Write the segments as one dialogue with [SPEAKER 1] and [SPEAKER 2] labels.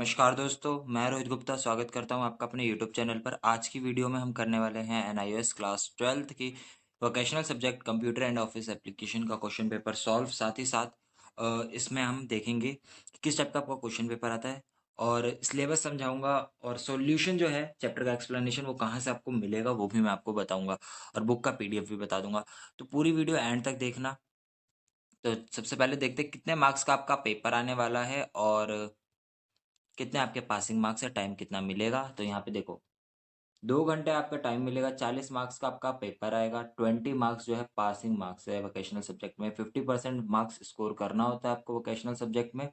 [SPEAKER 1] नमस्कार दोस्तों, मैं रोहित गुप्ता स्वागत करता हूं आपका अपने यूट्यूब चैनल पर। आज की वीडियो में हम करने वाले हैं NIOS क्लास 12th की vocational subject computer and office application का क्वेश्चन पेपर सॉल्व। साथ ही साथ इसमें हम देखेंगे कि किस टाइप का आपका क्वेश्चन पेपर आता है और सिलेबस समझाऊंगा और सॉल्यूशन जो है चैप्टर का एक्सप्लेनेशन वो कहाँ से आपको मिलेगा वो भी मैं आपको बताऊंगा और बुक का PDF भी बता दूंगा। तो पूरी वीडियो एंड तक देखना। तो सबसे पहले देखते हैं कितने मार्क्स का आपका पेपर आने वाला है और कितने आपके पासिंग मार्क्स है, टाइम कितना मिलेगा। तो यहाँ पे देखो 2 घंटे आपका टाइम मिलेगा, 40 मार्क्स का आपका पेपर आएगा, 20 मार्क्स जो है पासिंग मार्क्स है वोकेशनल सब्जेक्ट में। 50% मार्क्स स्कोर करना होता है आपको वोकेशनल सब्जेक्ट में।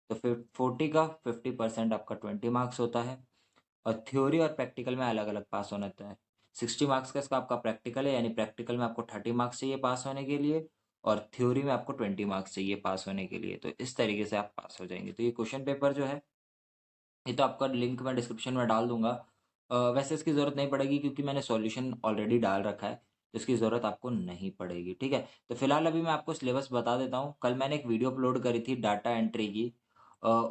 [SPEAKER 1] तो फिर 40 का 50% आपका 20 मार्क्स होता है। और थ्योरी और प्रैक्टिकल में अलग अलग पास होना होता है। 60 मार्क्स का इसका आपका प्रैक्टिकल है, यानी प्रैक्टिकल में आपको 30 मार्क्स चाहिए पास होने के लिए और थ्योरी में आपको 20 मार्क्स चाहिए पास होने के लिए। तो इस तरीके से आप पास हो जाएंगे। तो ये क्वेश्चन पेपर जो है ये तो आपका लिंक मैं डिस्क्रिप्शन में डाल दूंगा। वैसे इसकी ज़रूरत नहीं पड़ेगी क्योंकि मैंने सॉल्यूशन ऑलरेडी डाल रखा है, तो इसकी ज़रूरत आपको नहीं पड़ेगी। ठीक है, तो फिलहाल अभी मैं आपको सिलेबस बता देता हूँ। कल मैंने एक वीडियो अपलोड करी थी डाटा एंट्री की।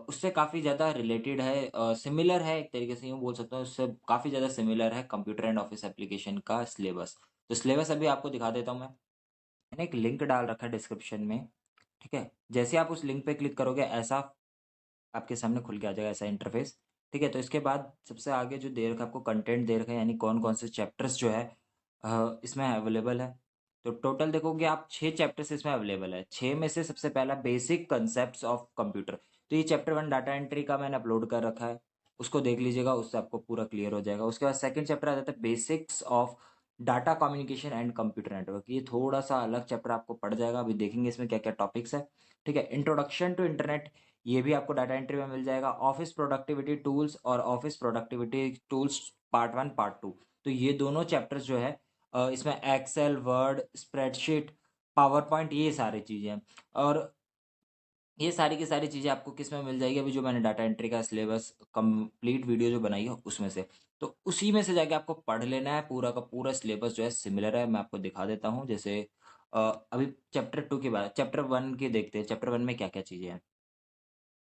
[SPEAKER 1] उससे काफ़ी ज़्यादा रिलेटेड है, सिमिलर है, एक तरीके से यूँ बोल सकता हूँ। उससे काफ़ी ज़्यादा सिमिलर है कंप्यूटर एंड ऑफिस एप्लीकेशन का सिलेबस। तो सिलेबस अभी आपको दिखा देता हूँ। मैंने एक लिंक डाल रखा है डिस्क्रिप्शन में। ठीक है, जैसे आप उस लिंक पे क्लिक करोगे ऐसा आपके सामने खुल के आ जाएगा, ऐसा इंटरफेस। ठीक है, तो इसके बाद सबसे आगे जो दे रखा है आपको कंटेंट दे रखा है, यानी कौन कौन से चैप्टर्स जो है इसमें अवेलेबल है। तो टोटल देखोगे आप 6 चैप्टर्स इसमें अवेलेबल है। 6 में से सबसे पहला बेसिक कंसेप्ट ऑफ कंप्यूटर। तो ये चैप्टर 1 डाटा एंट्री का मैंने अपलोड कर रखा है, उसको देख लीजिएगा, उससे आपको पूरा क्लियर हो जाएगा। उसके बाद सेकंड चैप्टर आ जाता है basics of data communication and computer network. ये थोड़ा सा अलग चैप्टर आपको पड़ जाएगा, अभी देखेंगे इसमें क्या क्या टॉपिक्स है। ठीक है, इंट्रोडक्शन टू इंटरनेट, ये भी आपको डाटा एंट्री में मिल जाएगा। ऑफिस प्रोडक्टिविटी टूल्स और office productivity tools part 1 part 2। तो ये दोनों चैप्टर्स जो है इसमें Excel, Word, spreadsheet, PowerPoint, ये सारी चीज़ें हैं। और ये सारी की सारी चीज़ें आपको किस में मिल जाएगी, अभी जो मैंने डाटा एंट्री का सिलेबस कंप्लीट वीडियो जो बनाई है उसमें से। तो उसी में से जाके आपको पढ़ लेना है। पूरा का पूरा सिलेबस जो है सिमिलर है। मैं आपको दिखा देता हूँ। जैसे अ, अभी चैप्टर 2 की बात, चैप्टर 1 की देखते हैं। चैप्टर 1 में क्या क्या चीज़ें हैं।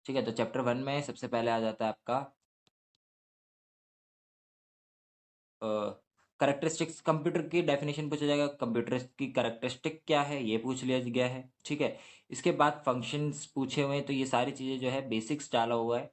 [SPEAKER 1] ठीक है, तो चैप्टर 1 में सबसे पहले आ जाता है आपका करेक्टरिस्टिक्स। कंप्यूटर की डेफिनेशन पूछा जाएगा, कंप्यूटर की करेक्टरिस्टिक क्या है ये पूछ लिया गया है। ठीक है, इसके बाद फंक्शंस पूछे हुए हैं। तो ये सारी चीज़ें जो है बेसिक्स डाला हुआ है।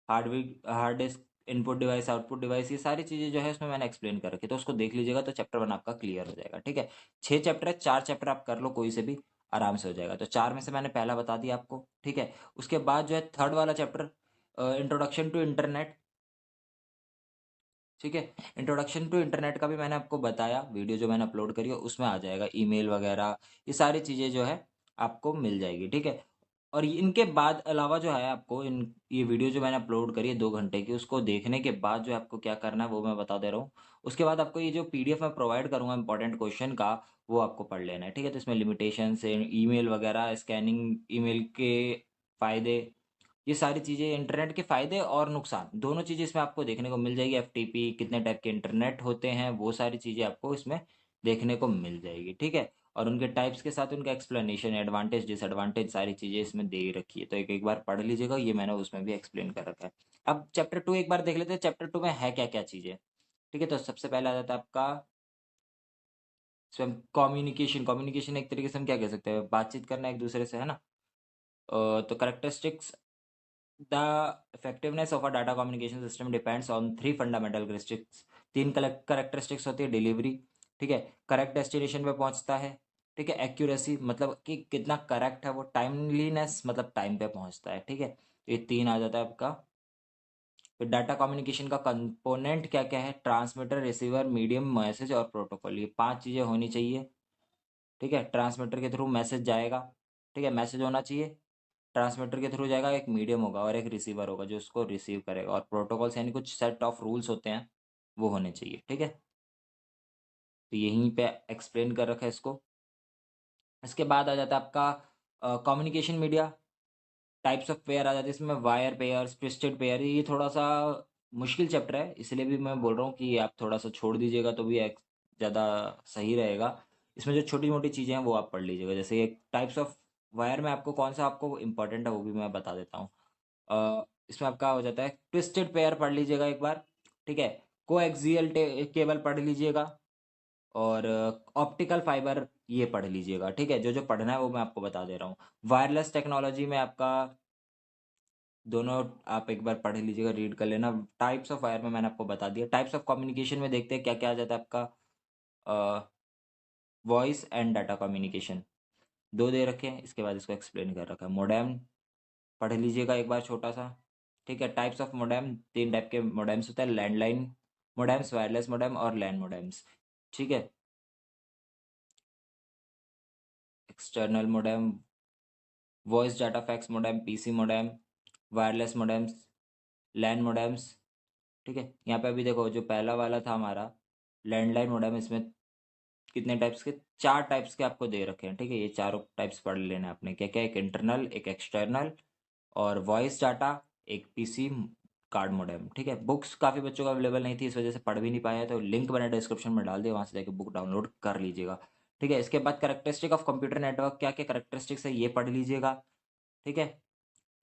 [SPEAKER 1] Hard disk, input device, output device, ये सारी चीज़ें जो है उसमें मैंने एक्सप्लेन कर रखी है। तो उसको देख लीजिएगा तो चैप्टर 1 आपका क्लियर हो जाएगा। ठीक है, 6 चैप्टर है, 4 चैप्टर आप कर लो कोई से भी, आराम से हो जाएगा। तो 4 में से मैंने पहला बता दिया आपको। ठीक है, उसके बाद जो है थर्ड वाला चैप्टर इंट्रोडक्शन टू इंटरनेट। ठीक है, इंट्रोडक्शन टू इंटरनेट का भी मैंने आपको बताया, वीडियो जो मैंने अपलोड करी है उसमें आ जाएगा। ईमेल वगैरह ये सारी चीज़ें जो है आपको मिल जाएगी। ठीक है, और इनके बाद अलावा जो है आपको इन ये वीडियो जो मैंने अपलोड करी है 2 घंटे की, उसको देखने के बाद जो है आपको क्या करना है वो मैं बता दे रहा हूँ। उसके बाद आपको ये जो PDF मैं प्रोवाइड करूँगा इंपॉर्टेंट क्वेश्चन का, वो आपको पढ़ लेना है। ठीक है, तो इसमें लिमिटेशन से ईमेल वगैरह, स्कैनिंग ईमेल के फ़ायदे, ये सारी चीज़ें, इंटरनेट के फ़ायदे और नुकसान दोनों चीज़ें इसमें आपको देखने को मिल जाएगी। FTP, कितने टाइप के इंटरनेट होते हैं, वो सारी चीज़ें आपको इसमें देखने को मिल जाएगी। ठीक है, और उनके टाइप्स के साथ उनका एक्सप्लेनेशन, एडवांटेज डिसएडवांटेज, सारी चीज़ें इसमें दे रखी है। तो एक एक बार पढ़ लीजिएगा, ये मैंने उसमें भी एक्सप्लेन कर रखा है। अब चैप्टर 2 एक बार देख लेते हैं, चैप्टर 2 में है क्या क्या चीज़ें। ठीक है, तो सबसे पहले आ जाता है आपका कम्युनिकेशन। कम्युनिकेशन एक तरीके से हम क्या कह सकते हैं, बातचीत करना एक दूसरे से, है ना। तो characteristics, the effectiveness of a data communication system depends on 3 fundamental characteristics. 3 characteristics होती है। डिलीवरी, ठीक है, करेक्ट डेस्टिनेशन पे पहुंचता है। ठीक है, एक्यूरेसी मतलब कि कितना करेक्ट है वो। टाइमलीनेस मतलब टाइम पे पहुंचता है। ठीक है, तो ये 3 आ जाता है आपका। फिर डाटा कम्युनिकेशन का कंपोनेंट क्या क्या है, ट्रांसमीटर, रिसीवर, मीडियम, मैसेज और प्रोटोकॉल, ये 5 चीज़ें होनी चाहिए। ठीक है, ट्रांसमीटर के थ्रू मैसेज जाएगा। ठीक है, मैसेज होना चाहिए। ट्रांसमीटर के थ्रू जाएगा, एक मीडियम होगा और एक रिसीवर होगा जो उसको रिसीव करेगा। और प्रोटोकॉल्स यानी कुछ सेट ऑफ रूल्स होते हैं, वो होने चाहिए। ठीक है, तो यहीं पे एक्सप्लेन कर रखा है इसको। इसके बाद आ जाता है आपका communication media. Types of pair आ जाते हैं इसमें, वायर पेयर्स, ट्विस्टेड पेयर। ये थोड़ा सा मुश्किल चैप्टर है, इसलिए भी मैं बोल रहा हूँ कि आप थोड़ा सा छोड़ दीजिएगा तो भी ज़्यादा सही रहेगा। इसमें जो छोटी मोटी चीज़ें हैं वो आप पढ़ लीजिएगा। जैसे टाइप्स ऑफ वायर में आपको कौन सा आपको इम्पोर्टेंट है वो भी मैं बता देता हूँ। इसमें आपका हो जाता है ट्विस्टेड पेयर पढ़ लीजिएगा एक बार, ठीक है। कोएक्सियल केबल पढ़ लीजिएगा, और ऑप्टिकल फाइबर ये पढ़ लीजिएगा, ठीक है। जो जो पढ़ना है वो मैं आपको बता दे रहा हूँ। वायरलेस टेक्नोलॉजी में आपका दोनों आप एक बार पढ़ लीजिएगा, रीड कर लेना। टाइप्स ऑफ वायर में मैंने आपको बता दिया। टाइप्स ऑफ कम्युनिकेशन में देखते हैं क्या क्या आ जाता है आपका। वॉइस एंड डाटा कम्युनिकेशन दो दे रखे हैं, इसके बाद इसको एक्सप्लेन कर रखा है। मोडेम पढ़ लीजिएगा एक बार छोटा सा, ठीक है। टाइप्स ऑफ मोडेम, तीन टाइप के मोडेम्स होता है, लैंडलाइन मोडेम्स, वायरलेस मोडेम और लैन मोडेम्स, ठीक है। External modem, voice data fax modem, PC modem, wireless modems, LAN modems, ठीक है। यहाँ पे अभी देखो जो पहला वाला था हमारा लैंडलाइन मोडेम, इसमें कितने टाइप्स के, चार टाइप्स के आपको दे रखे हैं, ठीक है। ये चारों टाइप्स पढ़ लेना है आपने, क्या क्या, एक इंटरनल, एक एक्सटर्नल, और वॉइस डाटा, एक पीसी कार्ड मोडेम, ठीक है। बुक्स काफ़ी बच्चों को अवेलेबल नहीं थी, इस वजह से पढ़ भी नहीं पाया, तो लिंक मैंने डिस्क्रिप्शन में डाल दिया, वहाँ से जाके बुक डाउनलोड कर लीजिएगा, ठीक है। इसके बाद करेक्टरिस्टिक ऑफ कंप्यूटर नेटवर्क, क्या क्या करेक्टरिस्टिक्स है ये पढ़ लीजिएगा, ठीक है।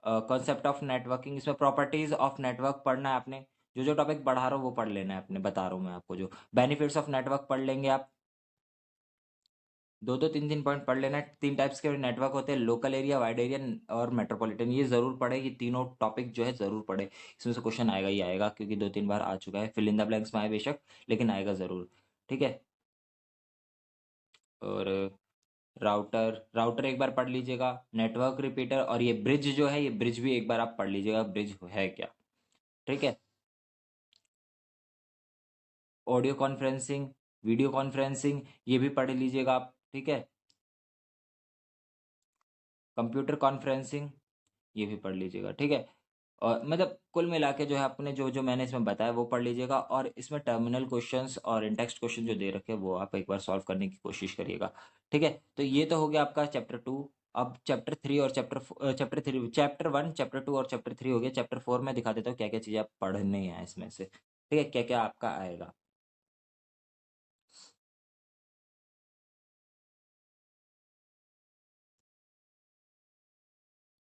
[SPEAKER 1] कॉन्सेप्ट ऑफ नेटवर्किंग, इसमें प्रॉपर्टीज ऑफ नेटवर्क पढ़ना है आपने। जो जो टॉपिक पढ़ा रहा हूँ वो पढ़ लेना है आपने, बता रहा हूँ मैं आपको। जो बेनिफिट्स ऑफ नेटवर्क पढ़ लेंगे आप, दो दो तीन तीन पॉइंट पढ़ लेना है। तीन टाइप्स के नेटवर्क होते हैं, लोकल एरिया, वाइड एरिया और मेट्रोपॉलिटन। ये जरूर पढ़े, ये तीनों टॉपिक जो है जरूर पढ़े, इसमें से क्वेश्चन आएगा ही आएगा, क्योंकि दो तीन बार आ चुका है। फिल इन द ब्लैंक्स में आए बेशक, लेकिन आएगा जरूर, ठीक है। और राउटर, राउटर एक बार पढ़ लीजिएगा। नेटवर्क रिपीटर, और ये ब्रिज जो है, ये ब्रिज भी एक बार आप पढ़ लीजिएगा, ब्रिज है क्या, ठीक है। ऑडियो कॉन्फ्रेंसिंग, वीडियो कॉन्फ्रेंसिंग, ये भी पढ़ लीजिएगा आप, ठीक है। कंप्यूटर कॉन्फ्रेंसिंग, ये भी पढ़ लीजिएगा, ठीक है। और मतलब कुल मिला के जो है आपने जो जो मैंने इसमें बताया वो पढ़ लीजिएगा, और इसमें टर्मिनल क्वेश्चंस और इंटेक्स्ट क्वेश्चन जो दे रखे हैं वो आप एक बार सॉल्व करने की कोशिश करिएगा, ठीक है। तो ये तो हो गया आपका चैप्टर 2। अब चैप्टर 3 और चैप्टर 1, चैप्टर 2 और चैप्टर 3 हो गया। चैप्टर 4 में दिखा देता हूँ क्या क्या चीज़ें आप पढ़ने हैं इसमें से, ठीक है, क्या क्या आपका आएगा।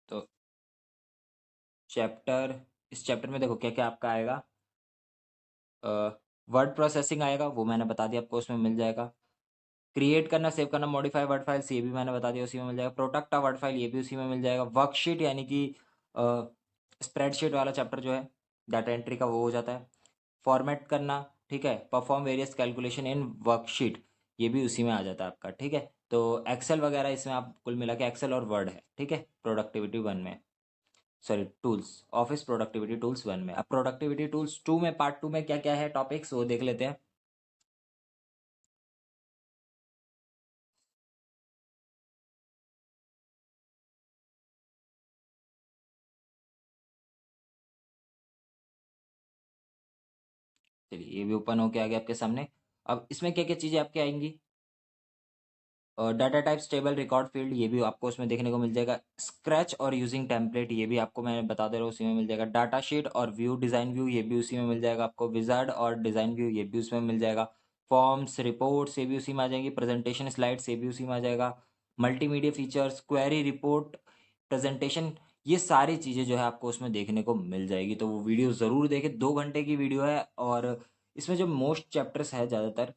[SPEAKER 1] तो चैप्टर इस चैप्टर में देखो क्या क्या आपका आएगा। वर्ड प्रोसेसिंग आएगा, वो मैंने बता दिया आपको, उसमें मिल जाएगा। क्रिएट करना, सेव करना, मॉडिफाई वर्ड फाइल्स, ये भी मैंने बता दिया, उसी में मिल जाएगा। प्रोटेक्ट अ वर्ड फाइल, ये भी उसी में मिल जाएगा। वर्कशीट यानी कि स्प्रेडशीट वाला चैप्टर जो है डाटा एंट्री का, वो हो जाता है। फॉर्मेट करना, ठीक है। Perform various calculation in worksheet, ये भी उसी में आ जाता है आपका, ठीक है। तो एक्सेल वगैरह इसमें आप कुल मिला के एक्सेल और वर्ड है, ठीक है, प्रोडक्टिविटी वन में, sorry tools, office productivity tools one में। अब प्रोडक्टिविटी टूल्स टू में, पार्ट टू में क्या क्या है टॉपिक्स, वो देख लेते हैं। चलिए ये भी ओपन होके आ गया आपके सामने। अब इसमें क्या क्या चीज़ें आपके आएंगी। Data type, stable, record field, ये भी आपको उसमें देखने को मिल जाएगा। स्क्रैच और यूजिंग टेम्पलेट, ये भी आपको मैं बता दे रहा हूँ, उसी में मिल जाएगा। डाटा शीट और व्यू, डिज़ाइन व्यू, ये भी उसी में मिल जाएगा आपको। विजार्ड और डिज़ाइन व्यू, ये भी उसमें मिल जाएगा। फॉर्म्स, रिपोर्ट्स, ये भी उसी में आ जाएंगी। प्रेजेंटेशन स्लाइड्स, ये भी उसी में आ जाएगा। Multimedia features, query, report, presentation, ये सारी चीज़ें जो है आपको उसमें देखने को मिल जाएगी। तो वो वीडियो ज़रूर देखें, 2 घंटे की वीडियो है। और इसमें जो मोस्ट चैप्टर्स है ज़्यादातर,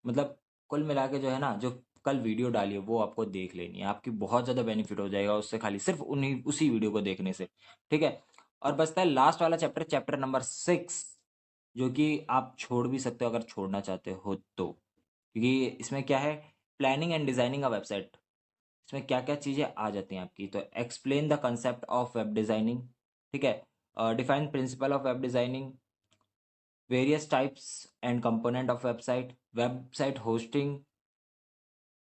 [SPEAKER 1] मतलब कुल मिला के जो है ना, जो कल वीडियो डाली है वो आपको देख लेनी है, आपकी बहुत ज़्यादा बेनिफिट हो जाएगा उससे, खाली सिर्फ उन्हीं उसी वीडियो को देखने से, ठीक है। और बचता है लास्ट वाला चैप्टर, चैप्टर नंबर 6, जो कि आप छोड़ भी सकते हो अगर छोड़ना चाहते हो तो, क्योंकि इसमें क्या है, प्लानिंग एंड डिजाइनिंग का वेबसाइट, इसमें क्या क्या चीज़ें आ जाती हैं आपकी। तो explain the concept of web designing, ठीक है। Define principle of web designing, various types and component of website, website hosting,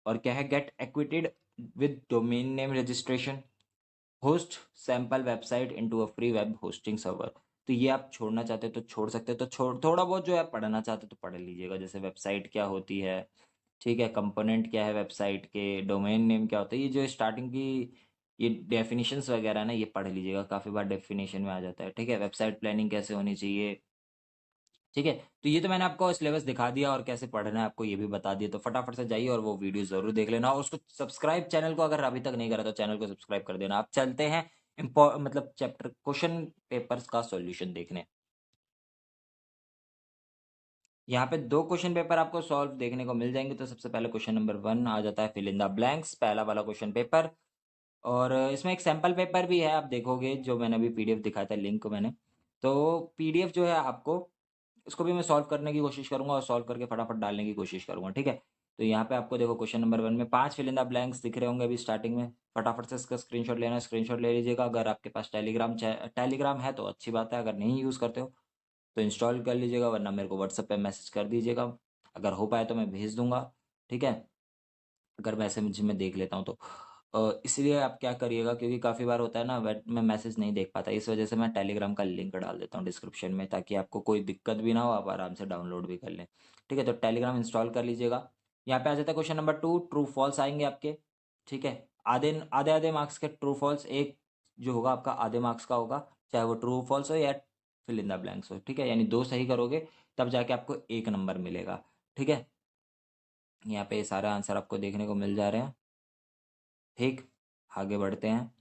[SPEAKER 1] और क्या है, get acquainted with domain name registration, host sample website into a free web hosting server. तो ये आप छोड़ना चाहते हो तो छोड़ सकते हो, तो छोड़, थोड़ा बहुत जो है पढ़ना चाहते हो तो पढ़ लीजिएगा, जैसे वेबसाइट क्या होती है, ठीक है, कंपोनेंट क्या है वेबसाइट के, डोमेन नेम क्या होता है, ये जो स्टार्टिंग की ये डेफिनेशंस वगैरह ना, ये पढ़ लीजिएगा, काफ़ी बार डेफिनेशन में आ जाता है, ठीक है। वेबसाइट प्लानिंग कैसे होनी चाहिए, ठीक है। तो ये तो मैंने आपको सिलेबस दिखा दिया, और कैसे पढ़ना है आपको ये भी बता दिया। तो फटाफट से जाइए और वो वीडियो जरूर देख लेना, और उसको सब्सक्राइब, चैनल को अगर अभी तक नहीं करा तो चैनल को सब्सक्राइब कर देना। आप चलते हैं मतलब चैप्टर क्वेश्चन पेपर्स का सॉल्यूशन देखने। यहाँ पे दो क्वेश्चन पेपर आपको सॉल्व देखने को मिल जाएंगे। तो सबसे पहले क्वेश्चन नंबर 1 आ जाता है फिल इन द ब्लैंक्स, पहला वाला क्वेश्चन पेपर। और इसमें एक सैम्पल पेपर भी है, आप देखोगे जो मैंने अभी पीडीएफ दिखाया था, लिंक को मैंने, तो पीडीएफ जो है आपको, उसको भी मैं सॉल्व करने की कोशिश करूंगा और सॉल्व करके फटाफट डालने की कोशिश करूंगा, ठीक है। तो यहाँ पे आपको देखो क्वेश्चन नंबर 1 में 5 फिल इन द ब्लैंक्स दिख रहे होंगे अभी स्टार्टिंग में। फटाफट से इसका स्क्रीनशॉट लेना है, स्क्रीनशॉट ले लीजिएगा। अगर आपके पास टेलीग्राम है तो अच्छी बात है, अगर नहीं यूज़ करते हो तो इंस्टॉल कर लीजिएगा, वरना मेरे को व्हाट्सएप पे मैसेज कर दीजिएगा, अगर हो पाए तो मैं भेज दूंगा, ठीक है। अगर मैसेज में देख लेता हूँ तो इसलिए आप क्या करिएगा, क्योंकि काफ़ी बार होता है ना मैं मैसेज नहीं देख पाता, इस वजह से मैं टेलीग्राम का लिंक डाल देता हूँ डिस्क्रिप्शन में, ताकि आपको कोई दिक्कत भी ना हो, आप आराम से डाउनलोड भी कर लें, ठीक है। तो टेलीग्राम इंस्टॉल कर लीजिएगा। यहाँ पे आ जाता है क्वेश्चन नंबर 2, ट्रू फॉल्स आएंगे आपके, ठीक है। आधे आधे आधे मार्क्स के ट्रू फॉल्स, एक जो होगा आपका आधे मार्क्स का होगा, चाहे वो ट्रू फॉल्स हो या फिल इन द ब्लैंक्स हो, ठीक है। यानी दो सही करोगे तब जाके आपको एक नंबर मिलेगा, ठीक है। यहाँ पे सारा आंसर आपको देखने को मिल जा रहे हैं, ठीक। आगे बढ़ते हैं।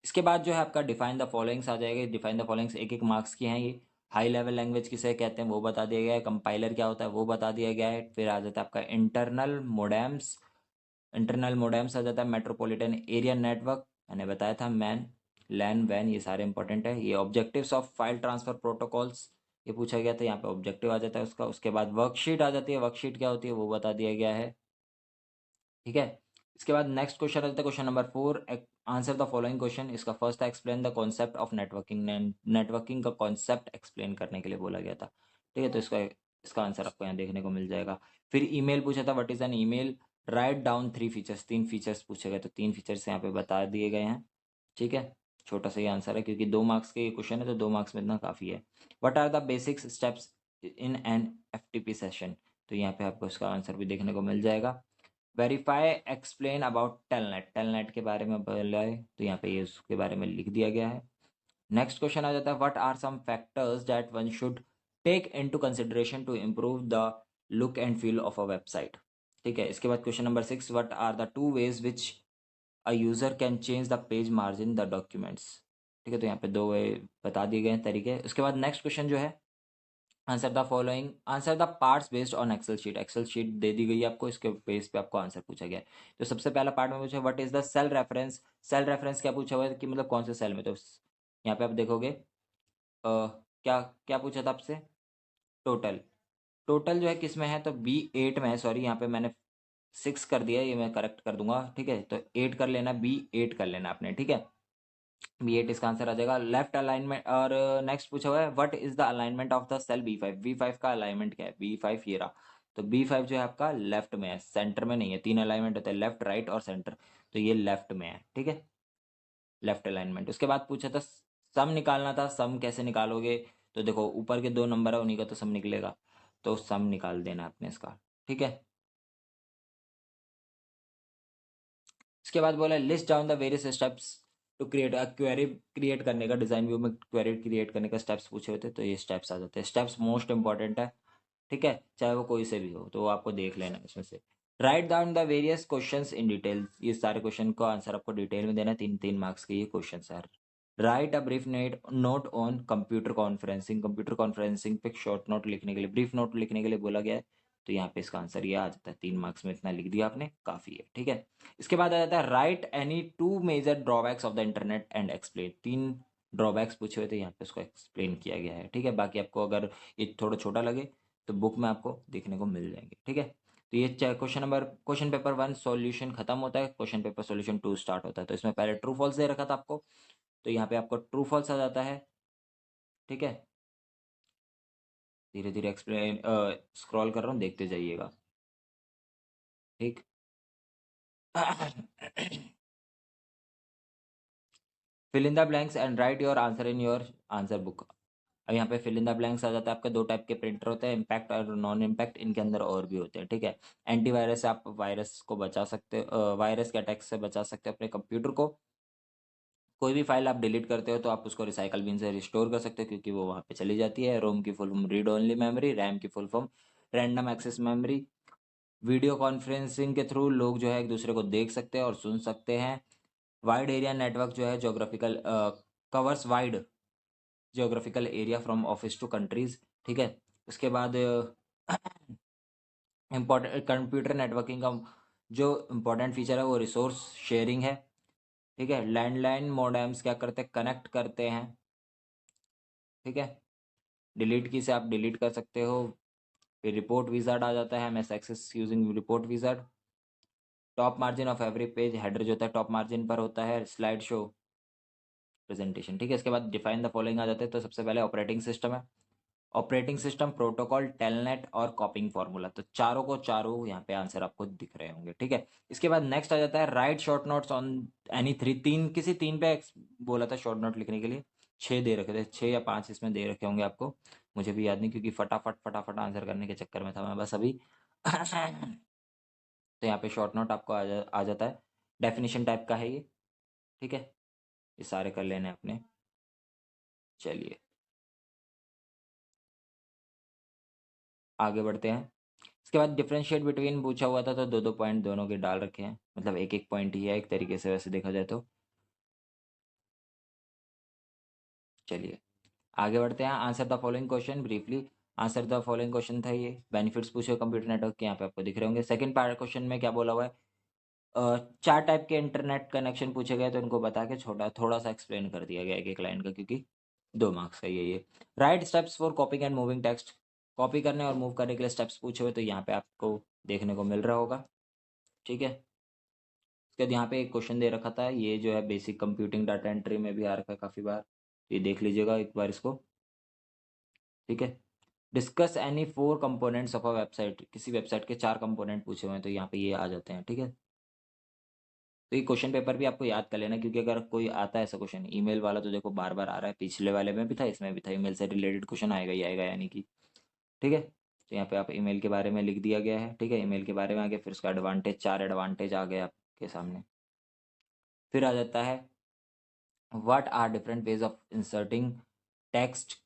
[SPEAKER 1] इसके बाद जो है आपका डिफाइन द फॉलोइंग्स आ जाएगा। डिफाइन द फॉलोइंग्स एक एक मार्क्स की हैं ये। हाई लेवल लैंग्वेज किसे कहते हैं वो बता दिया गया है, कंपाइलर क्या होता है वो बता दिया गया है। फिर आ जाता है आपका इंटरनल मोडेम्स, इंटरनल मोडेम्स आ जाता है। मेट्रोपॉलिटन एरिया नेटवर्क मैंने बताया था, मैन लैन वैन, ये सारे इंपॉर्टेंट है। ये objectives of file transfer protocols, ये पूछा गया था, यहाँ पे ऑब्जेक्टिव आ जाता है उसका। उसके बाद वर्कशीट आ जाती है, वर्कशीट क्या होती है वो बता दिया गया है, ठीक है। इसके बाद नेक्स्ट क्वेश्चन आता है question number 4, answer the following question. इसका फर्स्ट था explain the concept of networking, networking का कॉन्सेप्ट एक्सप्लेन करने के लिए बोला गया था, ठीक है। तो इसका इसका आंसर आपको यहाँ देखने को मिल जाएगा। फिर ईमेल पूछा था, what is an email, write down 3 features, 3 features पूछे गए, तो 3 फीचर्स यहाँ पे बता दिए गए हैं, ठीक है। छोटा सा ही आंसर है, क्योंकि 2 मार्क्स के क्वेश्चन है तो 2 मार्क्स में इतना काफ़ी है। What are the basics steps in an FTP session, तो यहाँ पे आपको इसका आंसर भी देखने को मिल जाएगा। Verify explain about telnet, telnet के बारे में बोला है तो यहाँ पे ये उसके बारे में लिख दिया गया है। नेक्स्ट क्वेश्चन आ जाता है, what are some factors that one should take into consideration to improve the look and feel of a website, ठीक है। इसके बाद question number 6, what are the 2 ways which a user can change the page margin the documents, ठीक है। तो यहाँ पे 2 वे बता दिए गए हैं तरीके। उसके बाद नेक्स्ट क्वेश्चन जो है, answer the following, answer the parts based on Excel sheet, Excel sheet दे दी गई है आपको, इसके बेस पे आपको आंसर पूछा गया है। तो सबसे पहला पार्ट में पूछा what is the cell reference, cell reference क्या पूछा हुआ है कि मतलब कौन से सेल में, तो यहाँ पे आप देखोगे क्या क्या पूछा था आपसे, टोटल, टोटल जो है किस में है, तो B8 में है। सॉरी यहाँ पे मैंने 6 कर दिया, ये मैं करेक्ट कर दूंगा, ठीक है। तो 8 कर लेना, B8 कर लेना आपने, ठीक है। B8 इसका आंसर आ जाएगा। लेफ्ट अलाइनमेंट, और नेक्स्ट पूछा हुआ है what is the alignment of the cell B5, B5 का अलाइनमेंट क्या है, B5 ये रहा। तो B5 जो है आपका लेफ्ट में है, सेंटर में नहीं है। 3 अलाइनमेंट होते हैं, लेफ्ट राइट और सेंटर, तो ये लेफ्ट में है, ठीक है, लेफ्ट अलाइनमेंट। उसके बाद पूछा था सम निकालना था, सम कैसे निकालोगे, तो देखो ऊपर के 2 नंबर है उन्हीं का तो सम निकलेगा, तो सम निकाल देना आपने इसका, ठीक है। इसके बाद बोला list down the various steps to create a query, create करने का, डिजाइन व्यू में क्वेरी क्रिएट करने का स्टेप्स पूछे होते, तो ये स्टेप्स आ जाते हैं। स्टेप्स मोस्ट इंपॉर्टेंट है, ठीक है, चाहे वो कोई से भी हो, तो वो आपको देख लेना है इसमें से। Write down the various questions in detail, ये सारे क्वेश्चन का आंसर आपको डिटेल में देना है, 3 3 मार्क्स के ये क्वेश्चन है। Right a brief note on computer conferencing, computer conferencing पे शॉर्ट नोट लिखने के लिए, ब्रीफ नोट लिखने के लिए बोला गया है, तो यहाँ पे इसका आंसर ये आ जाता है। 3 मार्क्स में इतना लिख दिया आपने, काफी है, ठीक है। इसके बाद आ जाता है write any 2 major drawbacks of the internet and explain, 3 drawbacks पूछे हुए थे, यहाँ पे उसको एक्सप्लेन किया गया है, ठीक है। बाकी आपको अगर ये थोड़ा छोटा लगे तो बुक में आपको देखने को मिल जाएंगे, ठीक है। तो ये क्वेश्चन पेपर 1 सॉल्यूशन खत्म होता है, क्वेश्चन पेपर सॉल्यूशन 2 स्टार्ट होता है। तो इसमें पहले ट्रू फॉल्स दे रखा था आपको, तो यहाँ पे आपको ट्रू फॉल्स आ जाता है, ठीक है। धीरे धीरे एक्सप्लेन स्क्रॉल कर रहा हूँ, देखते जाइएगा, ठीक। Fill in the blanks and write your answer in your answer book. अब यहाँ पे फिल इन द ब्लैंक्स आ जाता है आपके, 2 टाइप के प्रिंटर होते हैं, इम्पैक्ट और नॉन इम्पैक्ट, इनके अंदर और भी होते हैं, ठीक है। एंटीवायरस से आप वायरस को बचा सकते हो, वायरस के अटैक से बचा सकते हो अपने कंप्यूटर को। कोई भी फाइल आप डिलीट करते हो तो आप उसको रिसाइकल बिन से रिस्टोर कर सकते हो, क्योंकि वो वहाँ पे चली जाती है। रोम की full form read only memory, RAM की full form random access memory. Video conferencing के थ्रू लोग जो है एक दूसरे को देख सकते हैं और सुन सकते हैं। वाइड एरिया नेटवर्क जो है geographical covers wide geographical area from office to countries, ठीक है। उसके बाद इम्पोर्टेंट कंप्यूटर नेटवर्किंग का जो इम्पोर्टेंट फीचर है वो रिसोर्स शेयरिंग है, ठीक है। लैंडलाइन मोडेम्स क्या करते हैं, कनेक्ट करते हैं, ठीक है। डिलीट की से आप डिलीट कर सकते हो। फिर रिपोर्ट विजार्ड आ जाता है, MS Access using report wizard. Top margin of every page, header जो होता है टॉप मार्जिन पर होता है। स्लाइड शो प्रेजेंटेशन, ठीक है। इसके बाद डिफाइन द फॉलोइंग आ जाते हैं। तो सबसे पहले ऑपरेटिंग सिस्टम है, ऑपरेटिंग सिस्टम, प्रोटोकॉल, टेलनेट और कॉपिंग फार्मूला। तो चारों को चारों यहाँ पे आंसर आपको दिख रहे होंगे, ठीक है। इसके बाद नेक्स्ट आ जाता है right short notes on any three, तीन किसी तीन पे बोला था शॉर्ट नोट लिखने के लिए। छः दे रखे थे, छः या पांच इसमें दे रखे होंगे आपको, मुझे भी याद नहीं क्योंकि फटाफट फटाफट आंसर करने के चक्कर में था मैं बस अभी। तो यहाँ पे शॉर्ट नोट आपको आ जाता है। डेफिनेशन टाइप का है ये, ठीक है। ये सारे कर लेने अपने। चलिए आगे बढ़ते हैं। इसके बाद डिफरेंशिएट बिटवीन पूछा हुआ था, तो दो दो पॉइंट दोनों के डाल रखे हैं, मतलब एक एक पॉइंट ही है एक तरीके से वैसे देखा जाए तो। चलिए आगे बढ़ते हैं। Answer the following question briefly. Answer the following question था ये, बेनिफिट्स पूछे कंप्यूटर नेटवर्क के, यहाँ पे आपको दिख रहे होंगे। सेकंड पार्ट क्वेश्चन में क्या बोला हुआ है, चार टाइप के इंटरनेट कनेक्शन पूछे गए, तो इनको बता के छोटा थोड़ा सा एक्सप्लेन कर दिया गया एक एक लाइन का, क्योंकि 2 मार्क्स का ये। Right steps for कॉपिंग and moving text, copy करने और मूव करने के लिए स्टेप्स पूछे हुए, तो यहाँ पे आपको देखने को मिल रहा होगा, ठीक है। उसके बाद यहाँ पे एक क्वेश्चन दे रखा था, ये जो है बेसिक कंप्यूटिंग डाटा एंट्री में भी आ रखा है काफ़ी बार, ये देख लीजिएगा एक बार इसको, ठीक है। Discuss any four components of a website, किसी वेबसाइट के चार कंपोनेंट पूछे हुए हैं, तो यहाँ पे ये आ जाते हैं, ठीक है। तो ये क्वेश्चन पेपर भी आपको याद कर लेना, क्योंकि अगर कोई आता है ऐसा क्वेश्चन ईमेल वाला, तो देखो बार बार आ रहा है, पिछले वाले में भी था इसमें भी था, ईमेल से रिलेटेड क्वेश्चन आएगा ही आएगा यानी कि, ठीक है। तो यहाँ पे आप ईमेल के बारे में लिख दिया गया है, ठीक है। ईमेल के बारे में आ गया, फिर उसका एडवांटेज, चार एडवांटेज आ गए आपके सामने। फिर आ जाता है what are different ways of inserting text,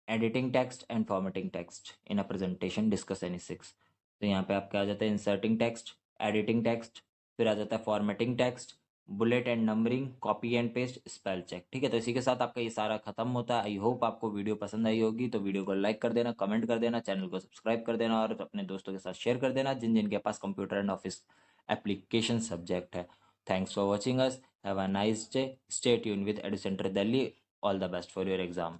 [SPEAKER 1] editing text and formatting text in a presentation, discuss any six. तो यहाँ पे आपका आ जाता है इंसर्टिंग टेक्स्ट, एडिटिंग टेक्स्ट, फिर आ जाता है formatting text, bullet and numbering, copy and paste, spell check, ठीक है। तो इसी के साथ आपका ये सारा खत्म होता है। आई होप आपको वीडियो पसंद आई होगी, तो वीडियो को लाइक कर देना, कमेंट कर देना, चैनल को सब्सक्राइब कर देना और अपने दोस्तों के साथ शेयर कर देना जिन जिनके पास computer and office application subject है। Thanks for watching us, have a nice day, stay tune with Edu Centre Delhi, all the best for your exam.